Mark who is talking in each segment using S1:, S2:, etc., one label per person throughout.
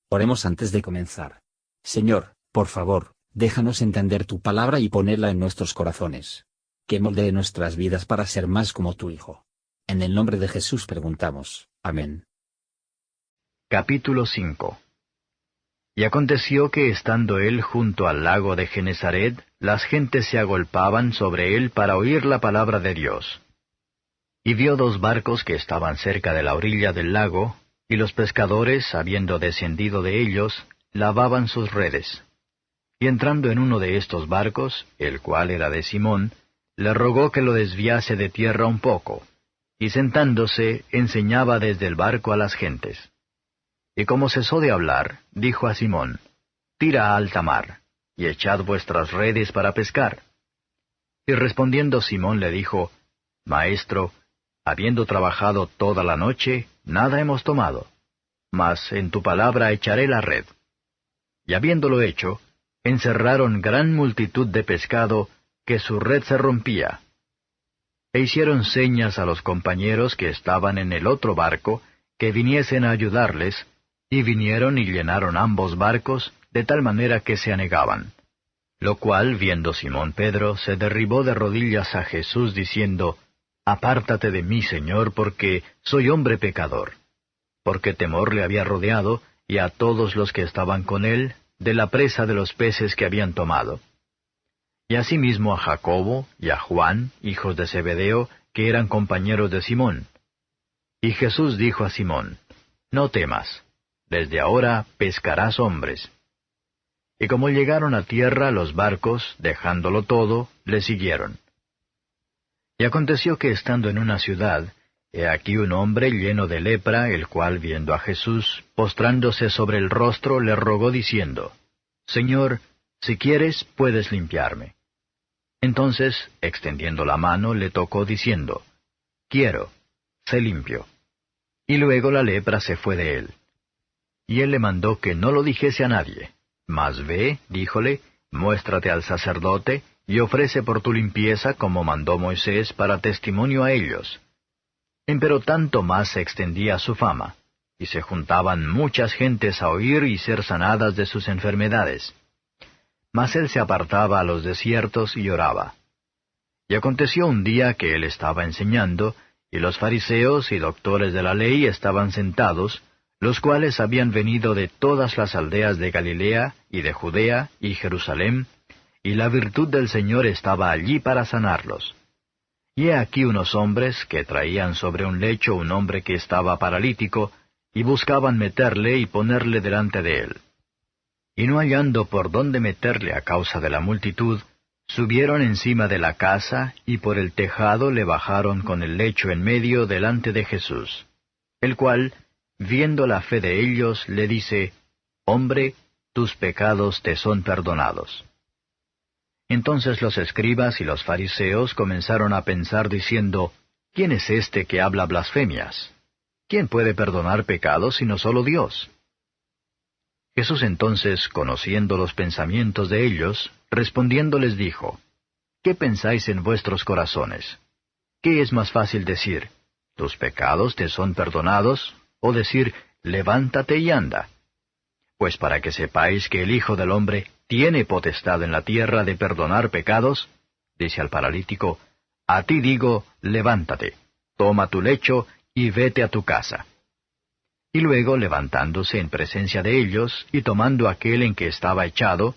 S1: Oremos antes de comenzar. Señor, por favor, déjanos entender tu palabra y ponerla en nuestros corazones. Que moldee nuestras vidas para ser más como tu Hijo. En el nombre de Jesús preguntamos. Amén.
S2: Capítulo 5. Y aconteció que estando él junto al lago de Genesaret, las gentes se agolpaban sobre él para oír la palabra de Dios. Y vio 2 barcos que estaban cerca de la orilla del lago, y los pescadores, habiendo descendido de ellos, lavaban sus redes. Y entrando en uno de estos barcos, el cual era de Simón, le rogó que lo desviase de tierra un poco, y sentándose, enseñaba desde el barco a las gentes. Y como cesó de hablar, dijo a Simón, «Tira a alta mar, y echad vuestras redes para pescar». Y respondiendo Simón le dijo, «Maestro, habiendo trabajado toda la noche, nada hemos tomado, mas en tu palabra echaré la red». Y habiéndolo hecho, encerraron gran multitud de pescado, que su red se rompía. E hicieron señas a los compañeros que estaban en el otro barco, que viniesen a ayudarles, y vinieron y llenaron ambos barcos, de tal manera que se anegaban. Lo cual, viendo Simón Pedro, se derribó de rodillas a Jesús, diciendo, «Apártate de mí, Señor, porque soy hombre pecador». Porque temor le había rodeado, y a todos los que estaban con él, de la presa de los peces que habían tomado. Y asimismo a Jacobo y a Juan, hijos de Zebedeo, que eran compañeros de Simón. Y Jesús dijo a Simón, «No temas, desde ahora pescarás hombres». Y como llegaron a tierra los barcos, dejándolo todo, le siguieron. Y aconteció que estando en una ciudad, he aquí un hombre lleno de lepra, el cual viendo a Jesús, postrándose sobre el rostro, le rogó diciendo, «Señor, si quieres, puedes limpiarme». Entonces, extendiendo la mano, le tocó diciendo, «Quiero, sé limpio». Y luego la lepra se fue de él. Y él le mandó que no lo dijese a nadie. Mas ve, díjole, muéstrate al sacerdote, y ofrece por tu limpieza como mandó Moisés para testimonio a ellos. Empero tanto más se extendía su fama, y se juntaban muchas gentes a oír y ser sanadas de sus enfermedades. Mas él se apartaba a los desiertos y oraba. Y aconteció un día que él estaba enseñando, y los fariseos y doctores de la ley estaban sentados, los cuales habían venido de todas las aldeas de Galilea, y de Judea, y Jerusalén, y la virtud del Señor estaba allí para sanarlos. Y he aquí unos hombres que traían sobre un lecho un hombre que estaba paralítico, y buscaban meterle y ponerle delante de él. Y no hallando por dónde meterle a causa de la multitud, subieron encima de la casa, y por el tejado le bajaron con el lecho en medio delante de Jesús. El cual, viendo la fe de ellos, le dice, «Hombre, tus pecados te son perdonados». Entonces los escribas y los fariseos comenzaron a pensar diciendo, «¿Quién es este que habla blasfemias? ¿Quién puede perdonar pecados sino solo Dios?» Jesús entonces, conociendo los pensamientos de ellos, respondiendo les dijo, «¿Qué pensáis en vuestros corazones? ¿Qué es más fácil decir, tus pecados te son perdonados, o decir, levántate y anda? Pues para que sepáis que el Hijo del Hombre tiene potestad en la tierra de perdonar pecados, dice al paralítico, a ti digo, levántate, toma tu lecho y vete a tu casa. Y luego, levantándose en presencia de ellos, y tomando aquel en que estaba echado,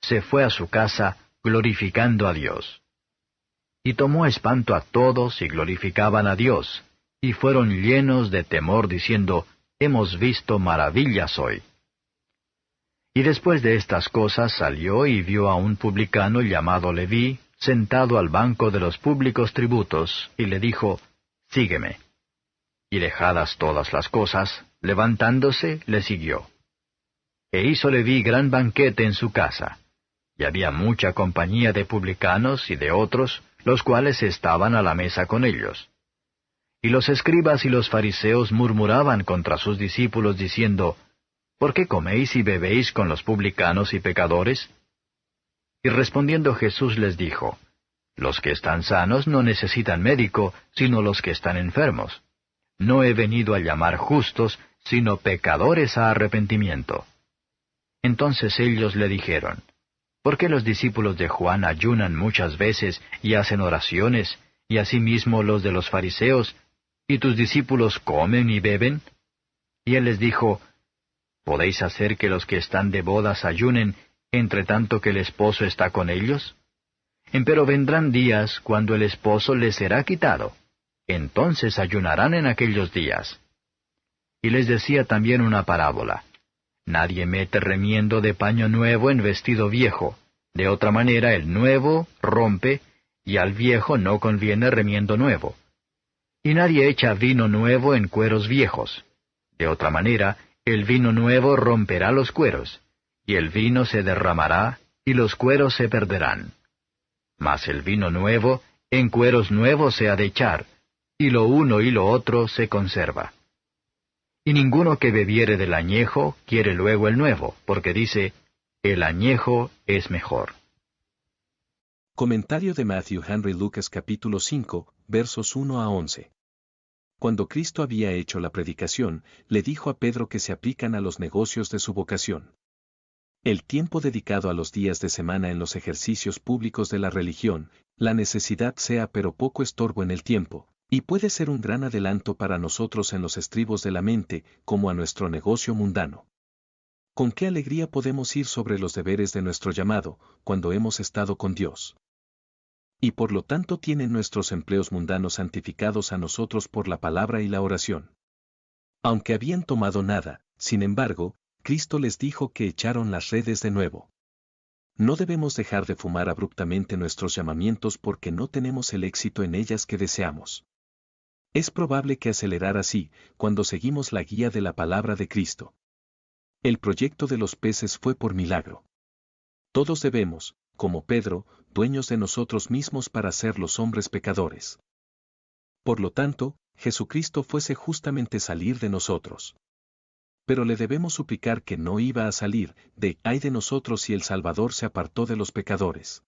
S2: se fue a su casa, glorificando a Dios. Y tomó espanto a todos, y glorificaban a Dios, y fueron llenos de temor, diciendo, hemos visto maravillas hoy. Y después de estas cosas salió y vio a un publicano llamado Leví, sentado al banco de los públicos tributos, y le dijo, sígueme. Y dejadas todas las cosas, levantándose, le siguió. E hizo Leví gran banquete en su casa, y había mucha compañía de publicanos y de otros, los cuales estaban a la mesa con ellos. Y los escribas y los fariseos murmuraban contra sus discípulos, diciendo, ¿por qué coméis y bebéis con los publicanos y pecadores? Y respondiendo Jesús les dijo, los que están sanos no necesitan médico, sino los que están enfermos. No he venido a llamar justos, sino pecadores a arrepentimiento. Entonces ellos le dijeron, ¿por qué los discípulos de Juan ayunan muchas veces y hacen oraciones, y asimismo los de los fariseos, y tus discípulos comen y beben? Y él les dijo, ¿podéis hacer que los que están de bodas ayunen, entre tanto que el esposo está con ellos? Empero vendrán días cuando el esposo les será quitado. Entonces ayunarán en aquellos días. Y les decía también una parábola. Nadie mete remiendo de paño nuevo en vestido viejo. De otra manera el nuevo rompe, y al viejo no conviene remiendo nuevo. Y nadie echa vino nuevo en cueros viejos. De otra manera, el vino nuevo romperá los cueros, y el vino se derramará, y los cueros se perderán. Mas el vino nuevo, en cueros nuevos se ha de echar, y lo uno y lo otro se conserva. Y ninguno que bebiere del añejo quiere luego el nuevo, porque dice, el añejo es mejor.
S3: Comentario de Matthew Henry Lucas capítulo 5, versos 1 a 11. Cuando Cristo había hecho la predicación, le dijo a Pedro que se aplican a los negocios de su vocación. El tiempo dedicado a los días de semana en los ejercicios públicos de la religión, la necesidad sea pero poco estorbo en el tiempo, y puede ser un gran adelanto para nosotros en los estribos de la mente, como a nuestro negocio mundano. ¿Con qué alegría podemos ir sobre los deberes de nuestro llamado, cuando hemos estado con Dios? Y por lo tanto tienen nuestros empleos mundanos santificados a nosotros por la palabra y la oración. Aunque habían tomado nada, sin embargo, Cristo les dijo que echaron las redes de nuevo. No debemos dejar de fumar abruptamente nuestros llamamientos porque no tenemos el éxito en ellas que deseamos. Es probable que acelerar así, cuando seguimos la guía de la palabra de Cristo. El proyecto de los peces fue por milagro. Todos debemos, como Pedro, dueños de nosotros mismos para ser los hombres pecadores. Por lo tanto, Jesucristo fuese justamente salir de nosotros. Pero le debemos suplicar que no iba a salir ay de nosotros si el Salvador se apartó de los pecadores.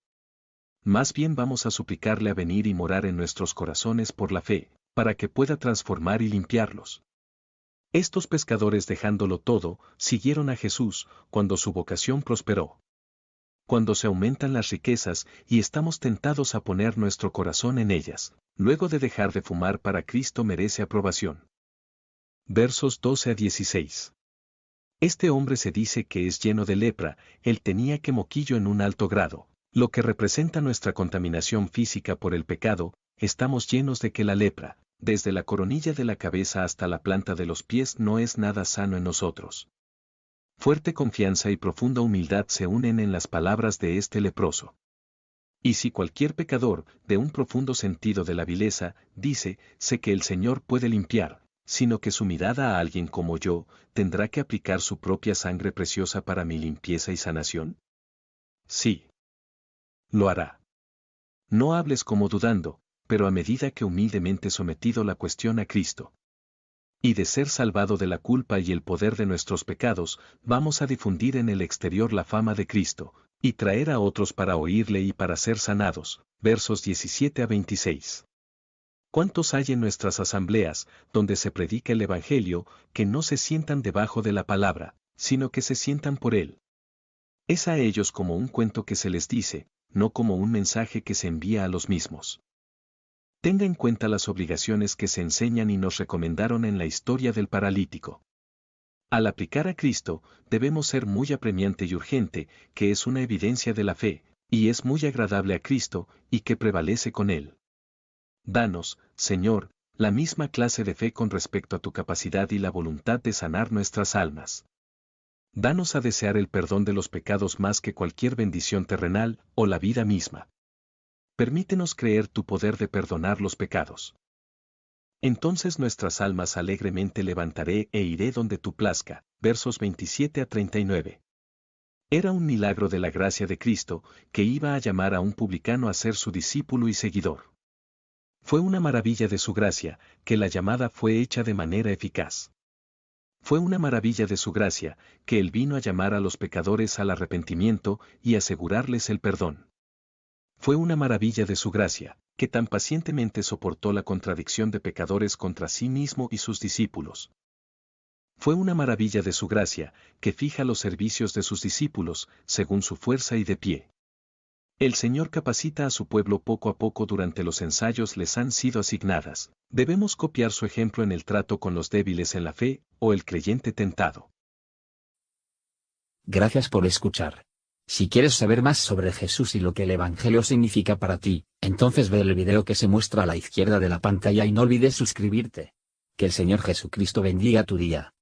S3: Más bien vamos a suplicarle a venir y morar en nuestros corazones por la fe, para que pueda transformar y limpiarlos. Estos pescadores dejándolo todo, siguieron a Jesús, cuando su vocación prosperó. Cuando se aumentan las riquezas y estamos tentados a poner nuestro corazón en ellas, luego de dejar de fumar para Cristo merece aprobación. Versos 12 a 16. Este hombre se dice que es lleno de lepra, él tenía que moquillo en un alto grado, lo que representa nuestra contaminación física por el pecado, estamos llenos de que la lepra, desde la coronilla de la cabeza hasta la planta de los pies no es nada sano en nosotros. Fuerte confianza y profunda humildad se unen en las palabras de este leproso. Y si cualquier pecador, de un profundo sentido de la vileza, dice, sé que el Señor puede limpiar, sino que su mirada a alguien como yo, ¿tendrá que aplicar su propia sangre preciosa para mi limpieza y sanación? Sí. Lo hará. No hables como dudando, pero a medida que humildemente sometido la cuestión a Cristo. Y de ser salvado de la culpa y el poder de nuestros pecados, vamos a difundir en el exterior la fama de Cristo, y traer a otros para oírle y para ser sanados. Versos 17 a 26. ¿Cuántos hay en nuestras asambleas, donde se predica el Evangelio, que no se sientan debajo de la palabra, sino que se sientan por él? Es a ellos como un cuento que se les dice, no como un mensaje que se envía a los mismos. Tenga en cuenta las obligaciones que se enseñan y nos recomendaron en la historia del paralítico. Al aplicar a Cristo, debemos ser muy apremiante y urgente, que es una evidencia de la fe, y es muy agradable a Cristo, y que prevalece con él. Danos, Señor, la misma clase de fe con respecto a tu capacidad y la voluntad de sanar nuestras almas. Danos a desear el perdón de los pecados más que cualquier bendición terrenal o la vida misma. Permítenos creer tu poder de perdonar los pecados. Entonces nuestras almas alegremente levantaré e iré donde tú plazca. Versos 27 a 39. Era un milagro de la gracia de Cristo, que iba a llamar a un publicano a ser su discípulo y seguidor. Fue una maravilla de su gracia, que la llamada fue hecha de manera eficaz. Fue una maravilla de su gracia, que él vino a llamar a los pecadores al arrepentimiento y asegurarles el perdón. Fue una maravilla de su gracia, que tan pacientemente soportó la contradicción de pecadores contra sí mismo y sus discípulos. Fue una maravilla de su gracia, que fija los servicios de sus discípulos, según su fuerza y de pie. El Señor capacita a su pueblo poco a poco durante los ensayos les han sido asignadas. Debemos copiar su ejemplo en el trato con los débiles en la fe, o el creyente tentado.
S1: Gracias por escuchar. Si quieres saber más sobre Jesús y lo que el Evangelio significa para ti, entonces ve el video que se muestra a la izquierda de la pantalla y no olvides suscribirte. Que el Señor Jesucristo bendiga tu día.